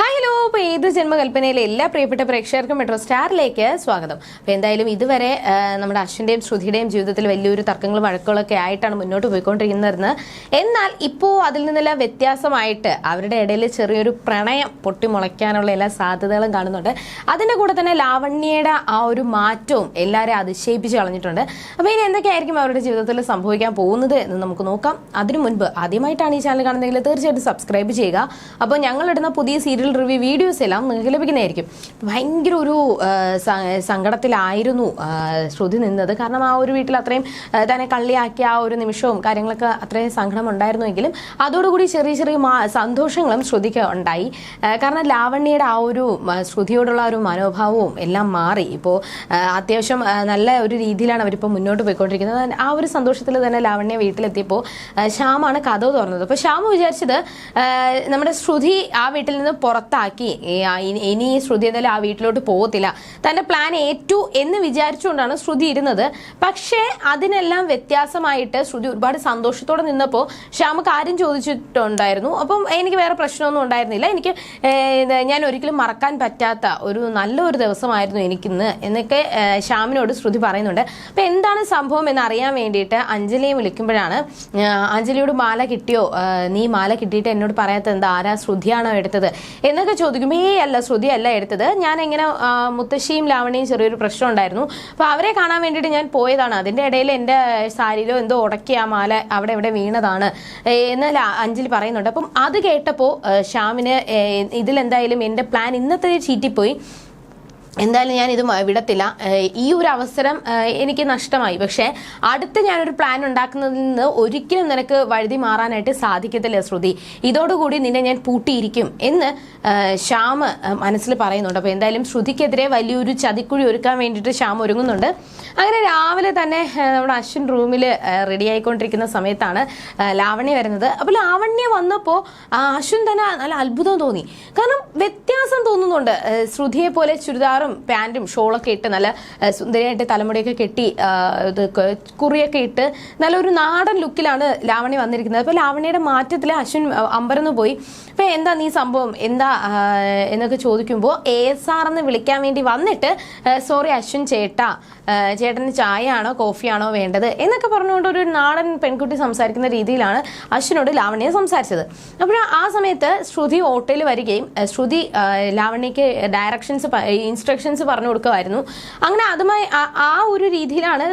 Hello, അപ്പോൾ ഏത് ജന്മകൽപ്പനയിലെ എല്ലാ പ്രിയപ്പെട്ട പ്രേക്ഷകർക്കും മെട്രോ സ്റ്റാറിലേക്ക് സ്വാഗതം. അപ്പോൾ എന്തായാലും ഇതുവരെ നമ്മുടെ അശ്വിൻ്റെയും ശ്രുതിയുടെയും ജീവിതത്തിൽ വലിയൊരു തർക്കങ്ങളും വഴക്കുകളൊക്കെ ആയിട്ടാണ് മുന്നോട്ട് പോയിക്കൊണ്ടിരിക്കുന്നത്. എന്നാൽ ഇപ്പോൾ അതിൽ നിന്നെല്ലാം വ്യത്യാസമായിട്ട് അവരുടെ ഇടയിൽ ചെറിയൊരു പ്രണയം പൊട്ടിമുളയ്ക്കാനുള്ള എല്ലാ സാധ്യതകളും കാണുന്നുണ്ട്. അതിൻ്റെ കൂടെ തന്നെ ലാവണ്യയുടെ ആ ഒരു മാറ്റവും എല്ലാവരെയും അതിശയിപ്പിച്ച് കളഞ്ഞിട്ടുണ്ട്. അപ്പോൾ ഇനി എന്തൊക്കെയായിരിക്കും അവരുടെ ജീവിതത്തിൽ സംഭവിക്കാൻ പോകുന്നത് എന്ന് നമുക്ക് നോക്കാം. അതിനു മുൻപ് ആദ്യമായിട്ടാണ് ഈ ചാനൽ കാണുന്നതെങ്കിൽ തീർച്ചയായിട്ടും സബ്സ്ക്രൈബ് ചെയ്യുക. അപ്പോൾ ഞങ്ങളിടുന്ന പുതിയ സീരിയൽ റിവ്യൂ വീഡിയോസ് എല്ലാം നിങ്ങൾക്ക് ലഭിക്കുന്നതായിരിക്കും. ഭയങ്കര ഒരു സങ്കടത്തിലായിരുന്നു ശ്രുതി നിന്നത്. കാരണം ആ ഒരു വീട്ടിൽ അത്രയും തന്നെ കള്ളിയാക്കിയ ആ ഒരു നിമിഷവും കാര്യങ്ങളൊക്കെ അത്രയും സങ്കടം ഉണ്ടായിരുന്നുവെങ്കിലും അതോടുകൂടി ചെറിയ ചെറിയ സന്തോഷങ്ങളും ശ്രുതിക്ക് ഉണ്ടായി. കാരണം ലാവണ്യയുടെ ആ ഒരു ശ്രുതിയോടുള്ള ഒരു മനോഭാവവും എല്ലാം മാറി. ഇപ്പോൾ അത്യാവശ്യം നല്ല ഒരു രീതിയിലാണ് അവരിപ്പോൾ മുന്നോട്ട് പോയിക്കൊണ്ടിരിക്കുന്നത്. ആ ഒരു സന്തോഷത്തിൽ തന്നെ ലാവണ്യ വീട്ടിലെത്തിയപ്പോൾ ശ്യാമാണ് കഥ തുറന്നത്. അപ്പോൾ ശ്യാം വിചാരിച്ചത് നമ്മുടെ ശ്രുതി ആ വീട്ടിൽ നിന്ന് പുറത്താക്കി, ഇനി ശ്രുതി എന്തായാലും ആ വീട്ടിലോട്ട് പോകത്തില്ല, തന്റെ പ്ലാൻ ഏറ്റു എന്ന് വിചാരിച്ചുകൊണ്ടാണ് ശ്രുതി ഇരുന്നത്. പക്ഷേ അതിനെല്ലാം വ്യത്യാസമായിട്ട് ശ്രുതി ഒരുപാട് സന്തോഷത്തോടെ നിന്നപ്പോൾ ശ്യാമ കാര്യം ചോദിച്ചിട്ടുണ്ടായിരുന്നു. അപ്പം എനിക്ക് വേറെ പ്രശ്നമൊന്നും ഉണ്ടായിരുന്നില്ല, എനിക്ക് ഞാൻ ഒരിക്കലും മറക്കാൻ പറ്റാത്ത ഒരു നല്ലൊരു ദിവസമായിരുന്നു എനിക്കിന്ന് എന്നൊക്കെ ശ്യാമിനോട് ശ്രുതി പറയുന്നുണ്ട്. അപ്പം എന്താണ് സംഭവം എന്നറിയാൻ വേണ്ടിയിട്ട് അഞ്ജലിയെ വിളിക്കുമ്പോഴാണ് അഞ്ജലിയോട് മാല കിട്ടിയോ, നീ മാല കിട്ടിയിട്ട് എന്നോട് പറയാത്തത് എന്താ, ആരാ ശ്രുതിയാണോ എടുത്തത് എന്നൊക്കെ ചോദിക്കുമ്പോൾ അല്ല, ശ്രുതി അല്ല എടുത്തത്, ഞാൻ ഇങ്ങനെ മുത്തശ്ശിയും ലാവണ്യയും ചെറിയൊരു പ്രശ്നം ഉണ്ടായിരുന്നു, അപ്പോൾ അവരെ കാണാൻ വേണ്ടിയിട്ട് ഞാൻ പോയതാണ്, അതിൻ്റെ ഇടയിൽ എൻ്റെ സാരിയിലോ എന്തോ ഉടക്കി ആ മാല അവിടെ ഇവിടെ വീണതാണ് എന്ന് അഞ്ജലി പറയുന്നുണ്ട്. അപ്പം അത് കേട്ടപ്പോൾ ശ്യാമിന് ഇതിലെന്തായാലും എൻ്റെ പ്ലാൻ ഇന്നത്തെ ചീറ്റിപ്പോയി, എന്തായാലും ഞാൻ ഇത് വിടത്തില്ല, ഈ ഒരു അവസരം എനിക്ക് നഷ്ടമായി, പക്ഷേ അടുത്ത് ഞാനൊരു പ്ലാൻ ഉണ്ടാക്കുന്നതിൽ നിന്ന് ഒരിക്കലും നിനക്ക് വഴുതി മാറാനായിട്ട് സാധിക്കത്തില്ല ശ്രുതി, ഇതോടുകൂടി നിന്നെ ഞാൻ പൂട്ടിയിരിക്കും എന്ന് ശ്യാം മനസ്സിൽ പറയുന്നുണ്ട്. അപ്പോൾ എന്തായാലും ശ്രുതിക്കെതിരെ വലിയൊരു ചതിക്കുഴി ഒരുക്കാൻ വേണ്ടിയിട്ട് ശ്യാം ഒരുങ്ങുന്നുണ്ട്. അങ്ങനെ രാവിലെ തന്നെ നമ്മുടെ അശ്വിൻ റൂമിൽ റെഡി ആയിക്കൊണ്ടിരിക്കുന്ന സമയത്താണ് ലാവണ്യ വരുന്നത്. അപ്പോൾ ലാവണ്യ വന്നപ്പോൾ അശ്വിൻ തന്നെ നല്ല അത്ഭുതം തോന്നി. കാരണം വ്യത്യാസം തോന്നുന്നുണ്ട്. ശ്രുതിയെ പോലെ ചുരിദാറും പാൻറ്റും ഷോളൊക്കെ ഇട്ട് നല്ല സുന്ദരിയായിട്ട് തലമുടിയൊക്കെ കെട്ടി കുറിയൊക്കെ ഇട്ട് നല്ലൊരു നാടൻ ലുക്കിലാണ് ലാവണ്യ വന്നിരിക്കുന്നത്. അപ്പോൾ ലാവണ്യയുടെ മാറ്റത്തിൽ അശ്വിൻ അമ്പരന്ന് പോയി. അപ്പോൾ എന്താ നീ സംഭവം എന്താ എന്നൊക്കെ ചോദിക്കുമ്പോൾ ASR എന്ന് വിളിക്കാൻ വേണ്ടി വന്നിട്ട് സോറി അശ്വിൻ ചേട്ടാ, ചേട്ടന് ചായ ആണോ കോഫിയാണോ വേണ്ടത് എന്നൊക്കെ പറഞ്ഞുകൊണ്ട് ഒരു നാടൻ പെൺകുട്ടി സംസാരിക്കുന്ന രീതിയിലാണ് അശ്വിനോട് ലാവണ്യ സംസാരിച്ചത്. അപ്പോൾ ആ സമയത്ത് ശ്രുതി ഓട്ടോയിൽ വരികയും ശ്രുതി ലാവണ്യക്ക് ഇൻസ്ട്രക്ഷൻസ് പറഞ്ഞു കൊടുക്കുമായിരുന്നു. അങ്ങനെ അതുമായി ആ ഒരു രീതിയിലാണ്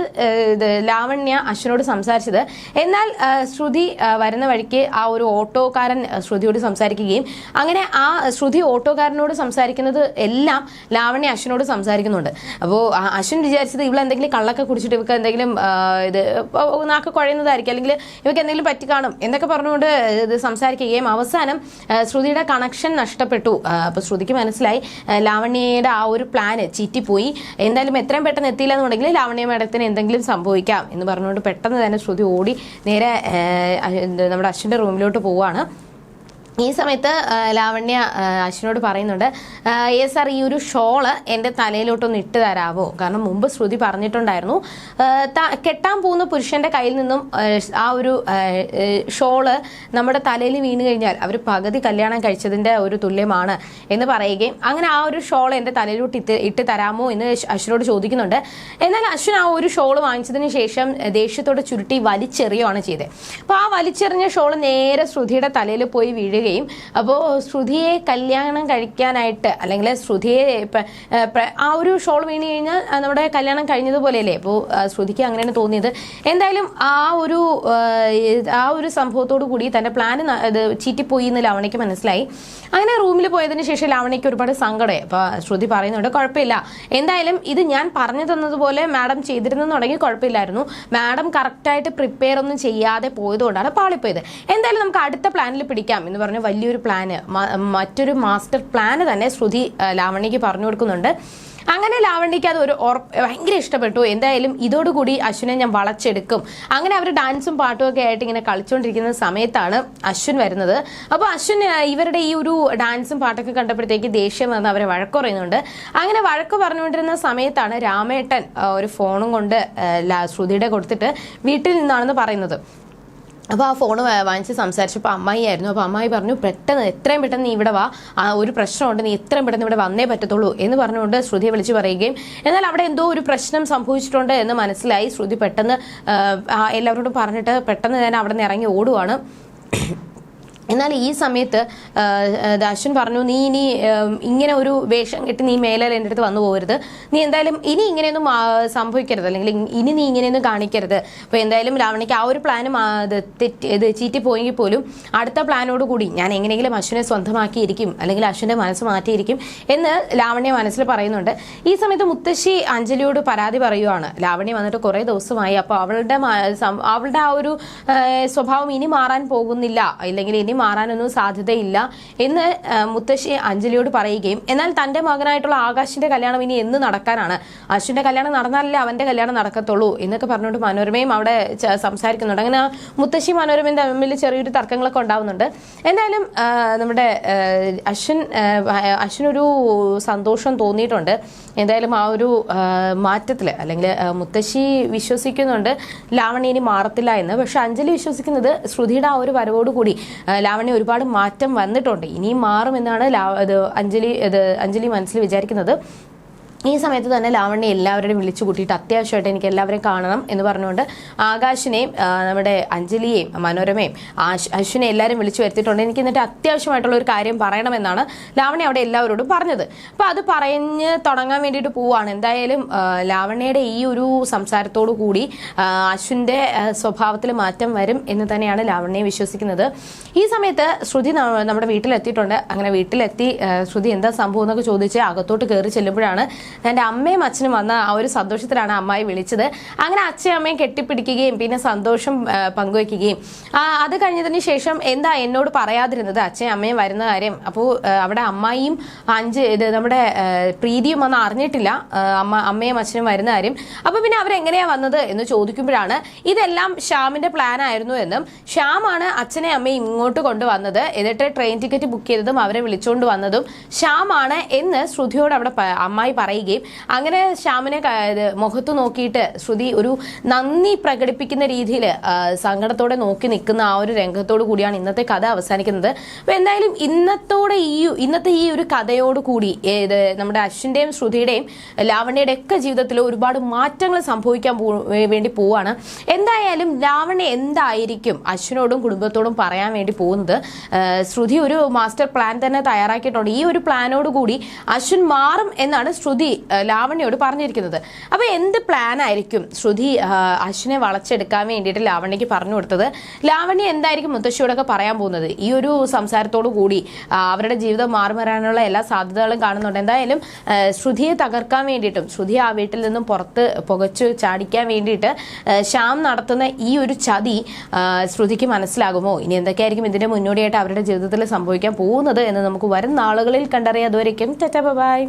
ലാവണ്യ അശ്വിനോട് സംസാരിച്ചത്. എന്നാൽ ശ്രുതി വരുന്ന വഴിക്ക് ആ ഒരു ഓട്ടോക്കാരൻ ശ്രുതിയോട് സംസാരിക്കുകയും അങ്ങനെ ആ ശ്രുതി ഓട്ടോക്കാരനോട് സംസാരിക്കുന്നത് എല്ലാം ലാവണ്യ അശ്വിനോട് സംസാരിക്കുന്നുണ്ട്. അപ്പോൾ അശ്വിൻ വിചാരിച്ചത് ഇവളെന്തെങ്കിലും കള്ളൊക്കെ കുടിച്ചിട്ട് ഇവർക്ക് എന്തെങ്കിലും ഇത് നാക്ക് കുഴയുന്നതായിരിക്കും, അല്ലെങ്കിൽ ഇവർക്ക് എന്തെങ്കിലും പറ്റി കാണും എന്നൊക്കെ പറഞ്ഞുകൊണ്ട് ഇത് സംസാരിക്കുകയും അവസാനം ശ്രുതിയുടെ കണക്ഷൻ നഷ്ടപ്പെട്ടു. അപ്പോൾ ശ്രുതിക്ക് മനസ്സിലായി ലാവണ്യയുടെ ആ ഒരു പ്ലാന് ചീറ്റിപ്പോയി, എന്തായാലും എത്രയും പെട്ടെന്ന് എത്തിയില്ല എന്നുണ്ടെങ്കിൽ ലാവണ്യ മേഡത്തിന് എന്തെങ്കിലും സംഭവിക്കാം എന്ന് പറഞ്ഞുകൊണ്ട് പെട്ടെന്ന് തന്നെ ശ്രുതി ഓടി നേരെ നമ്മുടെ അശ്വിൻ്റെ റൂമിലോട്ട് പോവുകയാണ്. ഈ സമയത്ത് ലാവണ്യ അശ്വിനോട് പറയുന്നുണ്ട്, സാർ ഈ ഒരു ഷോള് എൻ്റെ തലയിലോട്ടൊന്ന് ഇട്ട് തരാമോ, കാരണം മുമ്പ് ശ്രുതി പറഞ്ഞിട്ടുണ്ടായിരുന്നു കെട്ടാൻ പോകുന്ന പുരുഷൻ്റെ കയ്യിൽ നിന്നും ആ ഒരു ഷോള് നമ്മുടെ തലയിൽ വീണ് കഴിഞ്ഞാൽ അവർ പകുതി കല്യാണം കഴിച്ചതിൻ്റെ ഒരു തുല്യമാണ് എന്ന് പറയുകയും അങ്ങനെ ആ ഒരു ഷോൾ എൻ്റെ തലയിലോട്ട് ഇട്ട് തരാമോ എന്ന് അശ്വിനോട് ചോദിക്കുന്നുണ്ട്. എന്നാൽ അശ്വിൻ ആ ഒരു ഷോള് വാങ്ങിച്ചതിന് ശേഷം ദേഷ്യത്തോടെ ചുരുട്ടി വലിച്ചെറിയുകയാണ് ചെയ്തത്. അപ്പോൾ ആ വലിച്ചെറിഞ്ഞ ഷോള് നേരെ ശ്രുതിയുടെ തലയിൽ പോയി വീഴുകയും, അപ്പോൾ ശ്രുതിയെ കല്യാണം കഴിക്കാനായിട്ട് അല്ലെങ്കിൽ ശ്രുതിയെ ആ ഒരു ഷോൾ വീണ് കഴിഞ്ഞാൽ നമ്മുടെ കല്യാണം കഴിഞ്ഞതുപോലെയല്ലേ, അപ്പോൾ ശ്രുതിക്ക് അങ്ങനെയാണ് തോന്നിയത്. എന്തായാലും ആ ഒരു സംഭവത്തോടു കൂടി തൻ്റെ പ്ലാൻ ചീറ്റിപ്പോയി എന്ന് ലാവണ്യക്ക് മനസ്സിലായി. അങ്ങനെ റൂമിൽ പോയതിന് ശേഷം ലാവണ്യക്ക് ഒരുപാട് സങ്കടമായി. അപ്പോൾ ശ്രുതി പറയുന്നുണ്ട്, കുഴപ്പമില്ല, എന്തായാലും ഇത് ഞാൻ പറഞ്ഞു തന്നതുപോലെ മാഡം ചെയ്തിരുന്നെന്നുണ്ടെങ്കിൽ കുഴപ്പമില്ലായിരുന്നു, മാഡം കറക്റ്റായിട്ട് പ്രിപ്പയർ ഒന്നും ചെയ്യാതെ പോയതുകൊണ്ടാണ് പാളിപ്പോയത്, എന്തായാലും നമുക്ക് അടുത്ത പ്ലാനിൽ പിടിക്കാം എന്ന് പറഞ്ഞ് വലിയൊരു പ്ലാന്, മറ്റൊരു മാസ്റ്റർ പ്ലാന് തന്നെ ശ്രുതി ലാവണ്യക്ക് പറഞ്ഞു കൊടുക്കുന്നുണ്ട്. അങ്ങനെ ലാവണ്യക്ക് അത് ഭയങ്കര ഇഷ്ടപ്പെട്ടു. എന്തായാലും ഇതോടുകൂടി അശ്വിനെ ഞാൻ വളച്ചെടുക്കും. അങ്ങനെ അവർ ഡാൻസും പാട്ടും ഒക്കെ ആയിട്ട് ഇങ്ങനെ കളിച്ചുകൊണ്ടിരിക്കുന്ന സമയത്താണ് അശ്വിൻ വരുന്നത്. അപ്പോൾ അശ്വിൻ ഇവരുടെ ഈ ഒരു ഡാൻസും പാട്ടൊക്കെ കണ്ടപ്പോഴത്തേക്ക് ദേഷ്യം വന്ന് അവരെ വഴക്ക് പറയുന്നുണ്ട്. അങ്ങനെ വഴക്ക് പറഞ്ഞുകൊണ്ടിരുന്ന സമയത്താണ് രാമേട്ടൻ ഒരു ഫോണും കൊണ്ട് ശ്രുതിയുടെ കൊടുത്തിട്ട് വീട്ടിൽ നിന്നാണെന്ന് പറയുന്നത്. അപ്പോൾ ആ ഫോൺ വാങ്ങിച്ച് സംസാരിച്ചപ്പോൾ അമ്മായി ആയിരുന്നു. അപ്പോൾ അമ്മായി പറഞ്ഞു, പെട്ടെന്ന് എത്രയും പെട്ടെന്ന് നീ ഇവിടെ വാ, ഒരു പ്രശ്നമുണ്ട്, നീ എത്രയും പെട്ടെന്ന് ഇവിടെ വന്നേ പറ്റത്തുള്ളൂ എന്ന് പറഞ്ഞുകൊണ്ട് ശ്രുതിയെ വിളിച്ച് പറയുകയും, എന്നാൽ അവിടെ എന്തോ ഒരു പ്രശ്നം സംഭവിച്ചിട്ടുണ്ട് എന്ന് മനസ്സിലായി. ശ്രുതി പെട്ടെന്ന് എല്ലാവരോടും പറഞ്ഞിട്ട് പെട്ടെന്ന് തന്നെ അവിടെ നിന്ന് ഇറങ്ങി ഓടുവാണ്. എന്നാൽ ഈ സമയത്ത് അശ്വിൻ പറഞ്ഞു, നീ ഇനി ഇങ്ങനെ ഒരു വേഷം കെട്ടി നീ മേലെ എൻ്റെ അടുത്ത് വന്നു പോകരുത്, നീ എന്തായാലും ഇനി ഇങ്ങനെയൊന്നും സംഭവിക്കരുത്, അല്ലെങ്കിൽ ഇനി നീ ഇങ്ങനെയൊന്നും കാണിക്കരുത്. അപ്പോൾ എന്തായാലും ലാവണ്യക്ക് ആ ഒരു പ്ലാനും ഇത് ചീറ്റിപ്പോയെങ്കിൽ പോലും അടുത്ത പ്ലാനോട് കൂടി ഞാൻ എങ്ങനെയെങ്കിലും അശ്വിനെ സ്വന്തമാക്കിയിരിക്കും, അല്ലെങ്കിൽ അശ്വിൻ്റെ മനസ്സ് മാറ്റിയിരിക്കും എന്ന് ലാവണ്യ മനസ്സിൽ പറയുന്നുണ്ട്. ഈ സമയത്ത് മുത്തശ്ശി അഞ്ജലിയോട് പരാതി പറയുവാണ്, ലാവണ്യ വന്നിട്ട് കുറേ ദിവസമായി, അപ്പോൾ അവളുടെ ആ ഒരു സ്വഭാവം ഇനി മാറാൻ പോകുന്നില്ല, അല്ലെങ്കിൽ ഇനി മാറാനൊന്നും സാധ്യതയില്ല എന്ന് മുത്തശ്ശി അഞ്ജലിയോട് പറയുകയും, എന്നാൽ തന്റെ മകനായിട്ടുള്ള ആകാശിന്റെ കല്യാണം ഇനി എന്ന് നടക്കാനാണ്, അശ്വിന്റെ കല്യാണം നടന്നാലല്ലേ അവന്റെ കല്യാണം നടക്കത്തുള്ളൂ എന്നൊക്കെ പറഞ്ഞുകൊണ്ട് മനോരമയും അവിടെ സംസാരിക്കുന്നുണ്ട്. അങ്ങനെ മുത്തശ്ശി മനോരമയും തമ്മിൽ ചെറിയൊരു തർക്കങ്ങളൊക്കെ ഉണ്ടാവുന്നുണ്ട്. എന്തായാലും നമ്മുടെ അശ്വിനൊരു സന്തോഷം തോന്നിയിട്ടുണ്ട് എന്തായാലും ആ ഒരു മാറ്റത്തിൽ, അല്ലെങ്കിൽ മുത്തശ്ശി വിശ്വസിക്കുന്നുണ്ട് ലാവണ്യ ഇനി മാറത്തില്ല എന്ന്. പക്ഷെ അഞ്ജലി വിശ്വസിക്കുന്നത് ശ്രുതിയുടെ ആ ഒരു വരവോടുകൂടി ലാവണ്യ ഒരുപാട് മാറ്റം വന്നിട്ടുണ്ട്, ഇനിയും മാറുമെന്നാണ് അഞ്ജലി മനസ്സിൽ വിചാരിക്കുന്നത്. ഈ സമയത്ത് തന്നെ ലാവണ്യ എല്ലാവരെയും വിളിച്ചു കൂട്ടിയിട്ട് അത്യാവശ്യമായിട്ട് എനിക്ക് എല്ലാവരെയും കാണണം എന്ന് പറഞ്ഞുകൊണ്ട് ആകാശിനെയും നമ്മുടെ അഞ്ജലിയെയും മനോരമയും അശ്വിനെ എല്ലാവരും വിളിച്ചു വരുത്തിയിട്ടുണ്ട്. എനിക്ക് എന്നിട്ട് അത്യാവശ്യമായിട്ടുള്ള ഒരു കാര്യം പറയണമെന്നാണ് ലാവണ്യ അവിടെ എല്ലാവരോടും പറഞ്ഞത്. അപ്പോൾ അത് പറഞ്ഞ് തുടങ്ങാൻ വേണ്ടിയിട്ട് പോവാണ്. എന്തായാലും ലാവണ്യയുടെ ഈ ഒരു സംസാരത്തോടു കൂടി അശ്വിൻ്റെ സ്വഭാവത്തിൽ മാറ്റം വരും എന്ന് തന്നെയാണ് ലാവണ്യ വിശ്വസിക്കുന്നത്. ഈ സമയത്ത് ശ്രുതി നമ്മുടെ വീട്ടിലെത്തിയിട്ടുണ്ട്. അങ്ങനെ വീട്ടിലെത്തി ശ്രുതി എന്താ സംഭവം എന്നൊക്കെ ചോദിച്ച് അകത്തോട്ട് കയറി ചെല്ലുമ്പോഴാണ് എൻ്റെ അമ്മയും അച്ഛനും വന്ന ആ ഒരു സന്തോഷത്തിലാണ് അമ്മായി വിളിച്ചത്. അങ്ങനെ അച്ഛനും അമ്മയും കെട്ടിപ്പിടിക്കുകയും പിന്നെ സന്തോഷം പങ്കുവയ്ക്കുകയും അത് കഴിഞ്ഞതിന് ശേഷം എന്താ എന്നോട് പറയാതിരുന്നത് അച്ഛനും അമ്മയും വരുന്ന കാര്യം. അപ്പോൾ അവിടെ അമ്മായിയും നമ്മുടെ പ്രീതിയും വന്ന് അറിഞ്ഞിട്ടില്ല അമ്മയും അച്ഛനും വരുന്ന കാര്യം. അപ്പോൾ പിന്നെ അവരെങ്ങനെയാ വന്നത് എന്ന് ചോദിക്കുമ്പോഴാണ് ഇതെല്ലാം ശ്യാമിന്റെ പ്ലാൻ ആയിരുന്നു എന്നും ശ്യാമാണ് അച്ഛനെ അമ്മയും ഇങ്ങോട്ട് കൊണ്ടുവന്നത്, എന്നിട്ട് ട്രെയിൻ ടിക്കറ്റ് ബുക്ക് ചെയ്തതും അവരെ വിളിച്ചുകൊണ്ട് വന്നതും ശ്യാമാണ് എന്ന് ശ്രുതിയോട് അവിടെ അമ്മായി പറയുകയും, അങ്ങനെ ശ്യാമിനെ മുഖത്ത് നോക്കിയിട്ട് ശ്രുതി ഒരു നന്ദി പ്രകടിപ്പിക്കുന്ന രീതിയിൽ സങ്കടത്തോടെ നോക്കി നിൽക്കുന്ന ആ ഒരു രംഗത്തോടു കൂടിയാണ് ഇന്നത്തെ കഥ അവസാനിക്കുന്നത്. അപ്പോൾ എന്തായാലും ഇന്നത്തെ ഈ ഒരു കഥയോട് കൂടി നമ്മുടെ അശ്വിന്റെയും ശ്രുതിയുടെയും ലാവണ്യയുടെ ഒക്കെ ജീവിതത്തിൽ ഒരുപാട് മാറ്റങ്ങൾ സംഭവിക്കാൻ വേണ്ടി പോവാണ്. എന്തായാലും ലാവണ്യ എന്തായിരിക്കും അശ്വിനോടും കുടുംബത്തോടും പറയാൻ വേണ്ടി പോകുന്നത്? ശ്രുതി ഒരു മാസ്റ്റർ പ്ലാൻ തന്നെ തയ്യാറാക്കിയിട്ടുണ്ട്. ഈ ഒരു പ്ലാനോട് കൂടി അശ്വിൻ മാറും എന്നാണ് ശ്രുതി ലാവണ്യോട് പറഞ്ഞിരിക്കുന്നത്. അപ്പൊ എന്ത് പ്ലാൻ ആയിരിക്കും ശ്രുതി അശ്വിനെ വളച്ചെടുക്കാൻ വേണ്ടിയിട്ട് ലാവണ്യക്ക് പറഞ്ഞു കൊടുത്തത്? ലാവണ്യ എന്തായിരിക്കും മുത്തശ്ശിയോടൊക്കെ പറയാൻ പോകുന്നത്? ഈ ഒരു സംസാരത്തോടു കൂടി അവരുടെ ജീവിതം മാറി വരാനുള്ള എല്ലാ സാധ്യതകളും കാണുന്നുണ്ട്. എന്തായാലും ശ്രുതിയെ തകർക്കാൻ വേണ്ടിയിട്ടും ശ്രുതിയെ ആ വീട്ടിൽ നിന്നും പുറത്ത് പുകച്ചു ചാടിക്കാൻ വേണ്ടിയിട്ട് ശ്യാം നടത്തുന്ന ഈ ഒരു ചതി ശ്രുതിക്ക് മനസ്സിലാകുമോ? ഇനി എന്തൊക്കെയായിരിക്കും ഇതിന്റെ മുന്നോടിയായിട്ട് അവരുടെ ജീവിതത്തിൽ സംഭവിക്കാൻ പോകുന്നത് എന്ന് നമുക്ക് വരും നാളുകളിൽ കണ്ടറിയാം. അതുവരയ്ക്കും ടാറ്റാ ബൈ.